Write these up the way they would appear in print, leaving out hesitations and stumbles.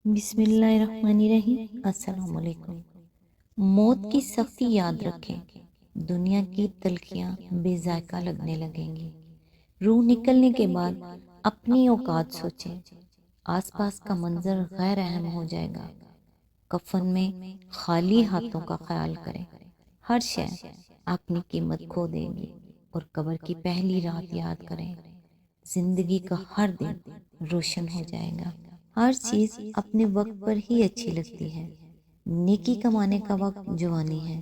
بسم اللہ الرحمن الرحیم۔ السلام علیکم۔ موت کی سختی یاد رکھیں، دنیا کی تلخیاں بے ذائقہ لگنے لگیں گی۔ روح نکلنے کے بعد اپنی اوقات سوچیں، آس پاس کا منظر غیر اہم ہو جائے گا۔ کفن میں خالی ہاتھوں کا خیال کریں، ہر شے اپنی قیمت کھو دے گی۔ اور قبر کی پہلی رات یاد کریں، زندگی کا ہر دن روشن ہو جائے گا۔ ہر چیز اپنے وقت پر ہی اچھی لگتی ہے۔ نیکی کمانے کا وقت جوانی ہے۔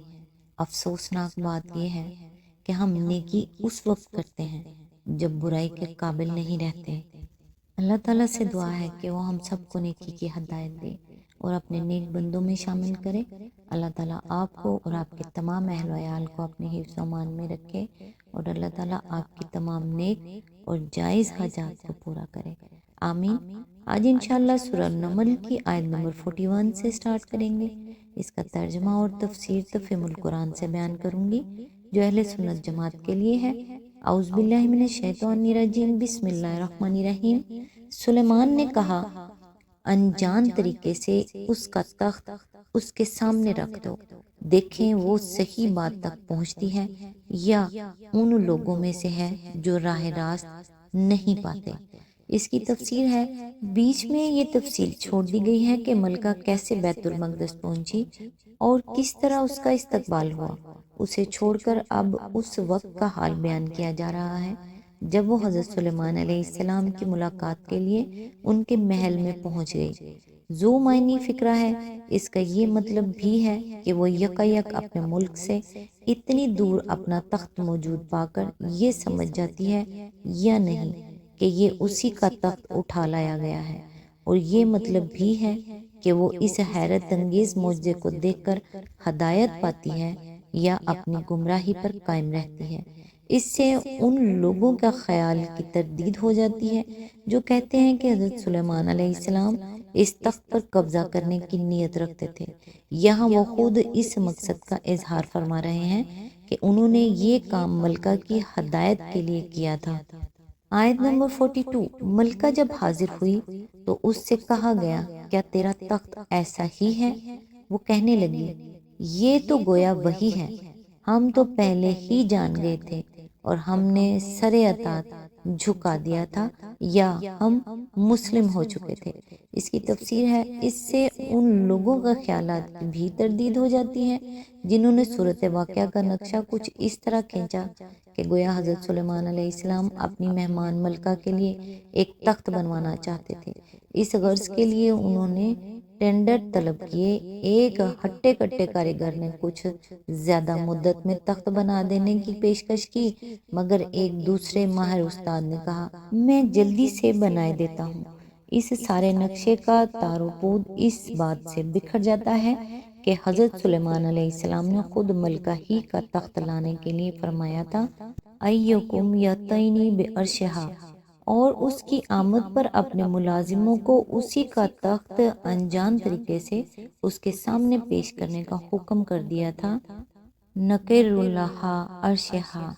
افسوسناک بات یہ ہے کہ ہم نیکی اس وقت کرتے ہیں جب برائی کے قابل نہیں رہتے۔ اللہ تعالیٰ سے دعا ہے کہ وہ ہم سب کو نیکی کی ہدایت دے اور اپنے نیک بندوں میں شامل کرے۔ اللہ تعالیٰ آپ کو اور آپ کے تمام اہل و عیال کو اپنے حفظ و امان میں رکھے، اور اللہ تعالیٰ آپ کی تمام نیک اور جائز حاجات کو پورا کرے، آمین۔ آج انشاءاللہ سورہ نمل کی آیت نمبر 41 سے سٹارٹ کریں گے۔ اس کا ترجمہ اور تفسیر تفہیم القرآن سے بیان کروں گی جو اہل سنت جماعت کے لیے ہے۔ اعوذ باللہ من الشیطان الرجیم، بسم اللہ الرحمن الرحیم۔ سلیمان نے کہا، انجان طریقے سے اس کا تخت اس کے سامنے رکھ دو، دیکھیں وہ صحیح بات تک پہنچتی ہے یا ان لوگوں میں سے ہے جو راہ راست نہیں پاتے۔ اس کی تفسیر ہے، بیچ میں یہ تفصیل چھوڑ دی گئی ہے کہ ملکہ کیسے بیت المقدس پہنچی اور کس طرح اس کا استقبال ہوا۔ اسے چھوڑ کر اب اس وقت کا حال بیان کیا جا رہا ہے جب وہ حضرت سلیمان علیہ السلام کی ملاقات کے لیے ان کے محل میں پہنچ گئی۔ ذو معنی فکرہ ہے، اس کا یہ مطلب بھی ہے کہ وہ یکایک اپنے ملک سے اتنی دور اپنا تخت موجود پا کر یہ سمجھ جاتی ہے یا نہیں کہ یہ اسی کا تخت اٹھا لایا گیا ہے، اور یہ مطلب بھی ہے کہ وہ اس حیرت انگیز معجزے کو دیکھ کر ہدایت پاتی ہے یا اپنی گمراہی پر قائم رہتی ہے۔ اس سے ان لوگوں کا خیال کی تردید ہو جاتی ہے جو کہتے ہیں کہ حضرت سلیمان علیہ السلام اس تخت پر قبضہ کرنے کی نیت رکھتے تھے۔ یہاں وہ خود اس مقصد کا اظہار فرما رہے ہیں کہ انہوں نے یہ کام ملکہ کی ہدایت کے لیے کیا تھا۔ آیت نمبر 42۔ ملکہ جب حاضر ہوئی تو اس سے کہا گیا، کیا تیرا تخت ایسا ہی ہے؟ وہ کہنے لگی، یہ تو گویا وہی ہے، ہم تو پہلے ہی جان گئے تھے اور ہم نے سر اطاعت جھکا دیا تھا یا ہم مسلم ہو چکے تھے۔ اس کی تفسیر ہے، اس سے ان لوگوں کا خیالات کی بھی تردید ہو جاتی ہے جنہوں نے صورت واقعہ کا نقشہ کچھ اس طرح کھینچا کہ گویا حضرت سلیمان علیہ السلام اپنی مہمان ملکہ کے لیے ایک تخت بنوانا چاہتے تھے۔ اس غرض کے لیے انہوں نے ٹینڈر طلب کیے۔ ایک ہٹے کٹے کاریگر نے کچھ زیادہ مدت میں تخت بنا دینے کی پیشکش کی، مگر ایک دوسرے ماہر استاد نے کہا، میں جلدی سے بنائے دیتا ہوں۔ اس سارے نقشے کا تار و پود اس بات سے بکھر جاتا ہے کہ حضرت سلیمان علیہ السلام نے خود ملکہ ہی کا تخت لانے کے لیے فرمایا تھا، ایکم یاتینی بعرشہا، اور اس کی آمد پر اپنے ملازموں کو اسی کا تخت انجان طریقے سے اس کے سامنے پیش کرنے کا حکم کر دیا تھا۔ نکر اللہ عرشہا۔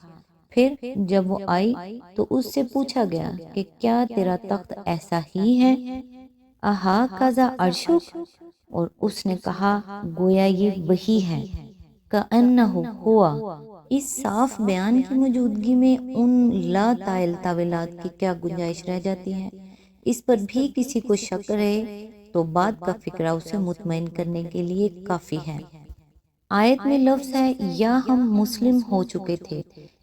پھر جب وہ آئی تو اس سے پوچھا گیا کہ کیا تیرا تخت ایسا ہی ہے؟ اہا کذا عرشک، اور اس نے کہا، گویا یہ وہی ہے۔ کأنہ ہوا۔ اس صاف بیان کی موجودگی میں ان لا طائل تاویلات کی کیا گنجائش رہ جاتی ہے؟ اس پر بھی کسی کو شک رہے تو بات کا فکرہ اسے مطمئن کرنے کے لیے کافی ہے۔ آیت میں لفظ ہے، یا ہم مسلم ہو چکے تھے،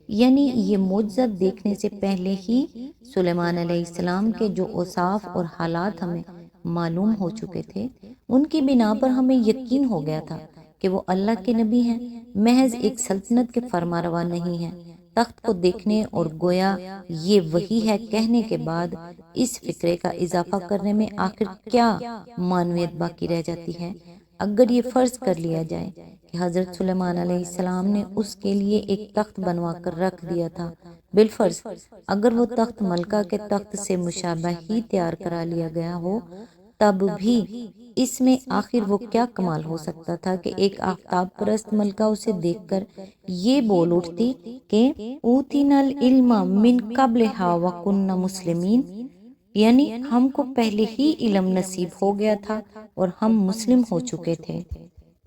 یعنی یہ معجزہ دیکھنے سے پہلے ہی سلیمان علیہ السلام کے جو اوصاف اور حالات ہمیں معلوم ہو چکے تھے، ان کی بنا پر ہمیں یقین ہو گیا تھا کہ وہ اللہ کے نبی ہیں، محض ایک سلطنت کے فرمانروا نہیں ہیں۔ تخت کو دیکھنے اور گویا یہ وہی ہے کہنے کے بعد اس فکرے کا اضافہ کرنے میں آخر کیا معنویت باقی رہ جاتی ہے؟ اگر یہ فرض کر لیا جائے کہ حضرت سلیمان علیہ السلام نے اس کے لیے ایک تخت بنوا کر رکھ دیا تھا، بالفرض اگر وہ تخت ملکہ کے تخت سے مشابہ ہی تیار کرا لیا گیا ہو، تب بھی اس میں آخر وہ کیا کمال ہو سکتا تھا کہ ایک آفتاب پرست ملکہ اسے دیکھ کر یہ بول اٹھتی کہ اوتینا العلم من قبلھا وکننا مسلمین، یعنی ہم کو پہلے ہی علم نصیب ہو گیا تھا اور ہم مسلم ہو چکے تھے۔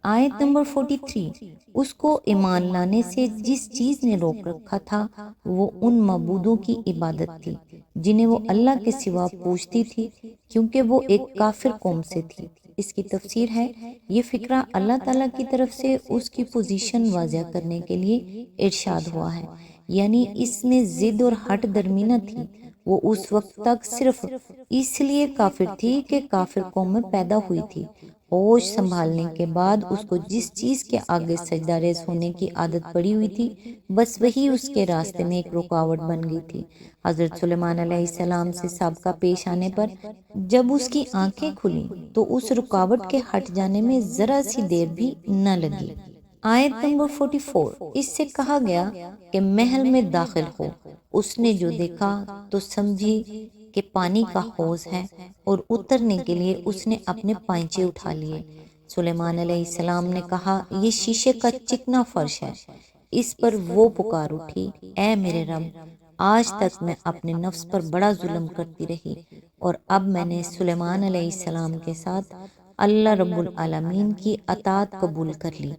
آیت نمبر 43، اس کو ایمان لانے سے جس چیز نے روک رکھا تھا وہ ان معبودوں کی عبادت تھی جنہیں وہ اللہ کے سوا پوجتی تھی، کیونکہ وہ ایک کافر قوم سے تھی۔ اس کی تفسیر ہے، یہ فقرہ اللہ تعالیٰ کی طرف سے اس کی پوزیشن واضح کرنے کے لیے ارشاد ہوا ہے، یعنی اس میں ضد اور ہٹ درمیانہ تھی۔ وہ اس وقت تک صرف اس لیے کافر تھی کہ کافر قوم میں پیدا ہوئی تھی۔ ہوش سنبھالنے کے بعد اس کو جس چیز کے آگے سجدہ ریز ہونے کی عادت پڑی ہوئی تھی، بس وہی اس کے راستے میں ایک رکاوٹ بن گئی تھی۔ حضرت سلیمان علیہ السلام سے سابقہ پیش آنے پر جب اس کی آنکھیں کھلیں تو اس رکاوٹ کے ہٹ جانے میں ذرا سی دیر بھی نہ لگی۔ آیت نمبر 44، اس سے کہا گیا کہ محل میں داخل ہو۔ اس نے جو دیکھا تو سمجھی کہ پانی کا حوض ہے اور اترنے کے لیے اس نے اپنے پائنچے اٹھا لیے۔ سلیمان علیہ السلام نے کہا، یہ شیشے کا چکنا فرش ہے۔ اس پر وہ پکار اٹھی، اے میرے رب، آج تک میں اپنے نفس پر بڑا ظلم کرتی رہی اور اب میں نے سلیمان علیہ السلام کے ساتھ اللہ رب العالمین کی اطاعت قبول کر لی۔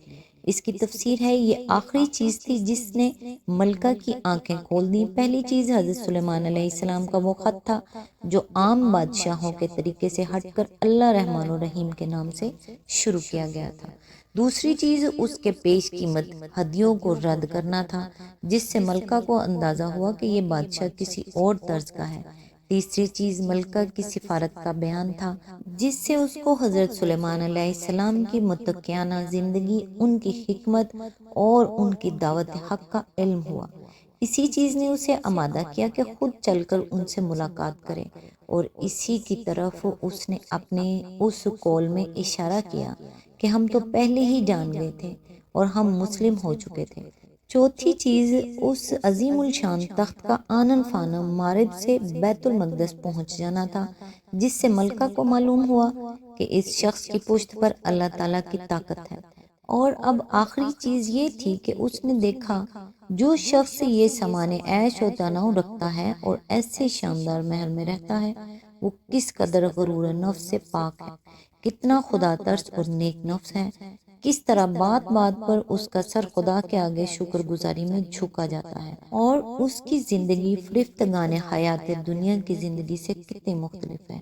اس کی تفسیر ہے، یہ آخری چیز تھی جس نے ملکہ کی آنکھیں کھول دیں۔ پہلی چیز حضرت سلیمان علیہ السلام کا وہ خط تھا جو عام بادشاہوں کے طریقے سے ہٹ کر اللہ رحمان الرحیم کے نام سے شروع کیا گیا تھا۔ دوسری چیز اس کے پیش قیمت ہدیوں کو رد کرنا تھا، جس سے ملکہ کو اندازہ ہوا کہ یہ بادشاہ کسی اور طرز کا ہے۔ تیسری چیز ملکہ کی سفارت کا بیان تھا، جس سے اس کو حضرت سلیمان علیہ السلام کی متقیانہ زندگی، ان کی حکمت اور ان کی دعوت حق کا علم ہوا۔ اسی چیز نے اسے آمادہ کیا کہ خود چل کر ان سے ملاقات کرے، اور اسی کی طرف اس نے اپنے اس قول میں اشارہ کیا کہ ہم تو پہلے ہی جان گئے تھے اور ہم مسلم ہو چکے تھے۔ چوتھی چیز اس عظیم الشان تخت کا آنن فانن مارب سے بیت المقدس پہنچ جانا تھا، جس سے ملکہ کو معلوم ہوا کہ اس شخص کی پشت پر اللہ تعالیٰ کی طاقت ہے۔ اور اب آخری چیز یہ تھی کہ اس نے دیکھا جو شخص یہ سامان عیش و تنوع رکھتا ہے اور ایسے شاندار محل میں رہتا ہے، وہ کس قدر غرور نفس سے پاک ہے، کتنا خدا ترس اور نیک نفس ہے، کس طرح بات بات پر اس کا سر خدا کے آگے شکر گزاری میں جھکا جاتا ہے، اور اس کی زندگی فریفتگان حیات دنیا کی زندگی سے کتنی مختلف ہے۔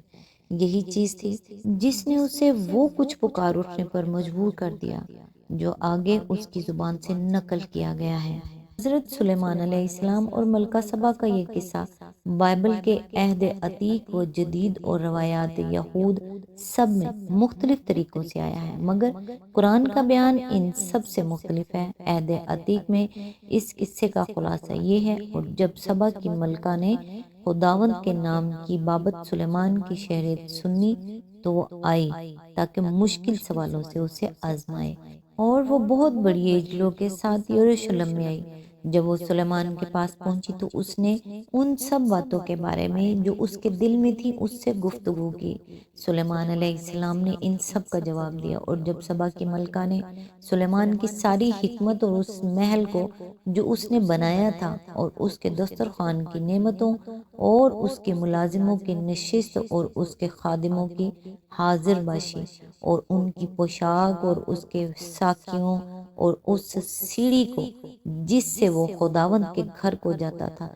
یہی چیز تھی جس نے اسے وہ کچھ پکار اٹھنے پر مجبور کر دیا جو آگے اس کی زبان سے نقل کیا گیا ہے۔ حضرت سلیمان علیہ السلام اور ملکہ سبا کا یہ قصہ بائبل کے عہد عتیق و جدید اور روایات یہود سب میں مختلف طریقوں سے آیا ہے، مگر قرآن کا بیان ان سب سے مختلف ہے۔ عہد عتیق میں اس قصے کا خلاصہ یہ ہے، اور جب سبا کی ملکہ نے خداوند کے نام کی بابت سلیمان کی شہریت سنی تو وہ آئی تاکہ مشکل سوالوں سے اسے آزمائے، اور وہ بہت بڑی اجلوں کے ساتھ یروشلم میں آئی۔ جب وہ سلیمان کے پاس پہنچی تو اس نے ان سب باتوں کے بارے میں جو اس کے دل میں تھی اس سے گفتگو کی۔ سلیمان علیہ السلام نے ان سب کا جواب دیا، اور جب سبا کی ملکہ نے سلیمان کی ساری حکمت اور اس محل کو جو اس نے بنایا تھا اور اس کے دسترخوان کی نعمتوں اور اس کے ملازموں کی نشست اور اس کے خادموں کی حاضر باشی اور ان کی پوشاک اور اس کے ساقیوں اور اس سیڑھی کو جس سے وہ خداوند کے گھر کو جاتا تھا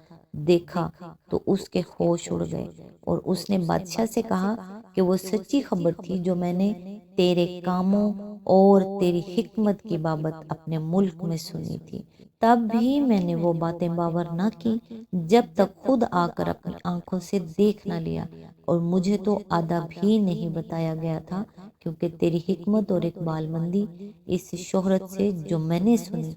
دیکھا تو اس کے ہوش اڑ گئے، اور اس نے بادشاہ سے کہا کہ وہ سچی خبر تھی جو میں نے تیرے کاموں اور تیری حکمت کی بابت اپنے ملک میں سنی تھی، تب بھی میں نے وہ باتیں باور نہ کی جب تک خود آ کر اپنی آنکھوں سے دیکھ نہ لیا، اور مجھے تو آدھا بھی نہیں بتایا گیا تھا، کیونکہ تیری حکمت اور اقبال مندی اس شہرت سے جو میں نے سنی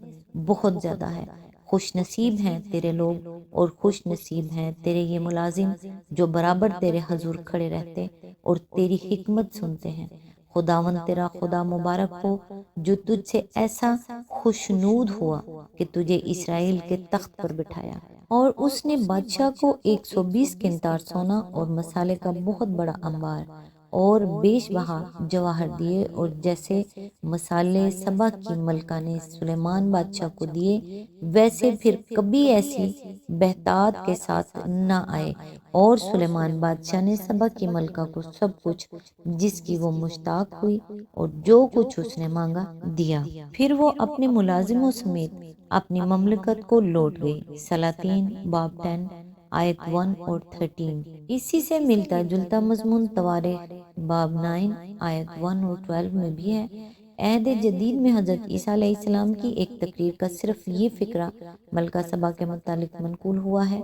بہت زیادہ ہے۔ خوش نصیب ہیں تیرے لوگ اور خوش نصیب ہیں تیرے یہ ملازم جو برابر تیرے حضور کھڑے رہتے اور تیری حکمت سنتے ہیں۔ خداوند تیرا خدا مبارک ہو جو تجھ سے ایسا خوشنود ہوا کہ تجھے اسرائیل کے تخت پر بٹھایا۔ اور اس نے بادشاہ کو 120 قنطار سونا اور مسالے کا بہت بڑا انبار اور بیش بہا جواہر دیے، اور جیسے مسالے سبا کی ملکہ نے سلیمان بادشاہ کو دیے ویسے پھر کبھی ایسی بہتات کے ساتھ نہ آئے، اور سلیمان بادشاہ نے سبا کی ملکہ کو سب کچھ جس کی وہ مشتاق ہوئی اور جو کچھ اس نے مانگا دیا۔ پھر وہ اپنے ملازموں سمیت اپنی مملکت کو لوٹ گئی۔ سلاطین باب 10 آیت 1 اور 13۔ اسی سے ملتا جلتا مضمون تواریخ باب 9 آیت 1 اور 12 میں بھی ہے۔ عہد جدید میں حضرت عیسیٰ علیہ السلام کی ایک تقریر کا صرف یہ فقرہ ملکہ سبا کے متعلق منقول ہوا ہے۔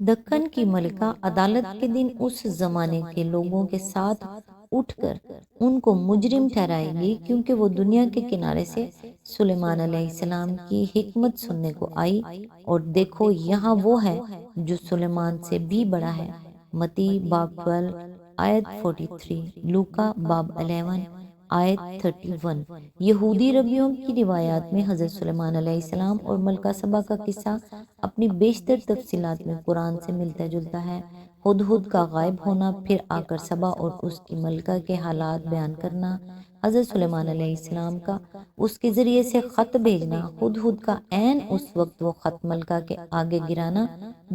دکن کی ملکہ عدالت کے دن اس زمانے کے لوگوں کے ساتھ اٹھ کر ان کو مجرم ٹھہرائے گی، کیونکہ وہ دنیا کے کنارے سے سلیمان علیہ السلام کی حکمت سننے کو آئی، اور دیکھو یہاں وہ ہے جو سلیمان سے بھی بڑا ہے۔ متی باب 12 آیت 43، لوکا باب 11 آیت 31۔ یہودی ربیوں کی روایات میں حضرت سلیمان علیہ السلام اور ملکہ سبا کا قصہ اپنی بیشتر تفصیلات میں قرآن سے ملتا جلتا ہے۔ ہدہد کا غائب ہونا، پھر آ کر سبا اور اس کی ملکہ کے حالات بیان کرنا، حضرت سلیمان علیہ السلام کا اس کے ذریعے سے خط بھیجنا، ہدہد کا عین اس وقت وہ خط ملکہ کے آگے گرانا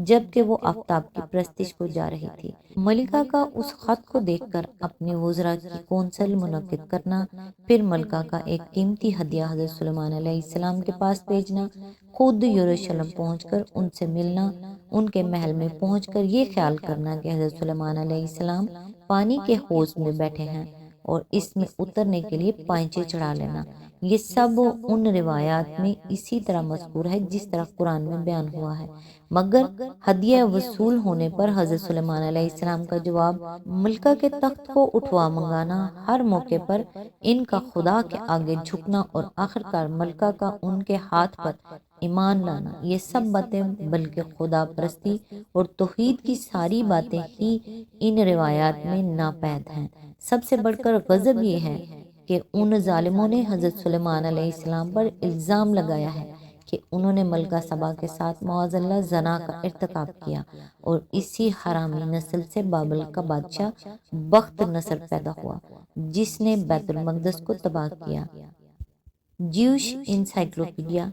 جبکہ وہ آفتاب کی پرستش کو جا رہی تھی، ملکہ کا اس خط کو دیکھ کر اپنے وزراء کی کونسل منعقد کرنا، پھر ملکہ کا ایک قیمتی ہدیہ حضرت سلیمان علیہ السلام کے پاس بھیجنا، خود یروشلم پہنچ کر ان سے ملنا، ان کے محل میں پہنچ کر یہ خیال کرنا کہ حضرت سلیمان علیہ السلام پانی کے حوض میں بیٹھے ہیں اور اس میں اترنے کے لیے پائنچے چڑھا لینا۔ یہ سب ان روایات میں اسی طرح مذکور ہے جس طرح قرآن میں بیان ہوا ہے، مگر ہدیہ وصول ہونے پر حضرت سلیمان علیہ السلام کا جواب ملکہ کے تخت کو اٹھوا منگانا، ہر موقع پر ان کا خدا کے آگے جھکنا، اور آخرکار ملکہ کا ان کے ہاتھ پر ایمان لانا، یہ سب باتیں بلکہ خدا پرستی اور توحید کی ساری باتیں ہی ان روایات میں ناپید ہیں۔ سب سے بڑھ کر غضب یہ ہے کہ ان ظالموں نے حضرت سلیمان علیہ السلام پر الزام لگایا ہے کہ انہوں نے ملکہ سبا کے ساتھ معاذ اللہ زنا کا ارتکاب کیا، اور اسی حرامی نسل سے بابل کا بادشاہ بخت نصر پیدا ہوا جس نے بیت المقدس کو تباہ کیا۔ جیوش انسائکلوپیڈیا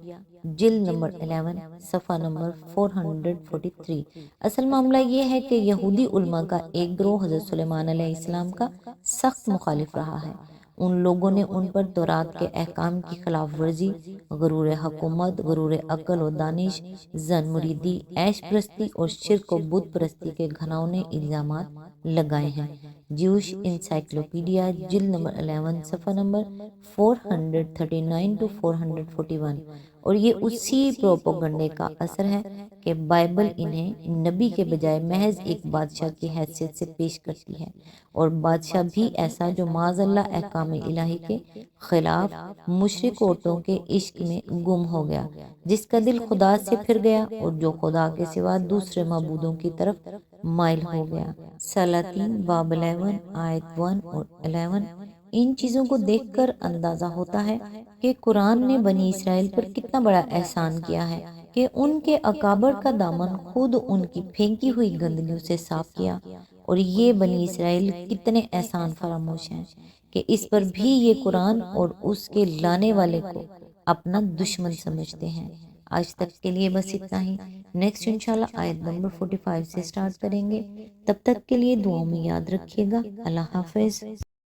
جلد نمبر 11 صفحہ نمبر 443۔ اصل معاملہ یہ ہے کہ یہودی علماء کا ایک گروہ حضرت سلیمان علیہ السلام کا سخت مخالف رہا ہے۔ ان لوگوں نے ان پر تورات کے احکام کی خلاف ورزی، غرور حکومت، غرور عقل و دانش، زن مریدی، عیش پرستی اور شرک و بت پرستی کے گھناؤنے الزامات لگائے ہیں۔ جیوش انسائکلوپیڈیا جلد نمبر 11 صفحہ نمبر 439 to 441۔ اور یہ اسی پروپوگنڈے کا اثر ہے کہ بائبل انہیں نبی کے بجائے محض ایک بادشاہ کی حیثیت سے پیش کرتی ہے، اور بادشاہ بھی ایسا جو معاذ اللہ احکام الہی کے خلاف مشرک عورتوں کے عشق میں گم ہو گیا، جس کا دل خدا سے پھر گیا اور جو خدا کے سوا دوسرے معبودوں کی طرف مائل ہو گیا۔ سلاطین باب 11 آیت 1 اور 11۔ ان چیزوں کو دیکھ کر اندازہ ہوتا ہے کہ قرآن نے بنی اسرائیل پر کتنا بڑا احسان کیا ہے کہ ان کے اکابر کا دامن خود ان کی پھینکی ہوئی گندگیوں سے صاف کیا، اور یہ بنی اسرائیل کتنے احسان فراموش ہیں کہ اس پر بھی یہ قرآن اور اس کے لانے والے کو اپنا دشمن سمجھتے ہیں۔ آج تک کے لیے بس اتنا ہی، نیکسٹ انشاءاللہ آیت نمبر 45 سے سٹارٹ کریں گے۔ تب تک کے لیے دعاؤں میں یاد رکھیے گا۔ اللہ حافظ۔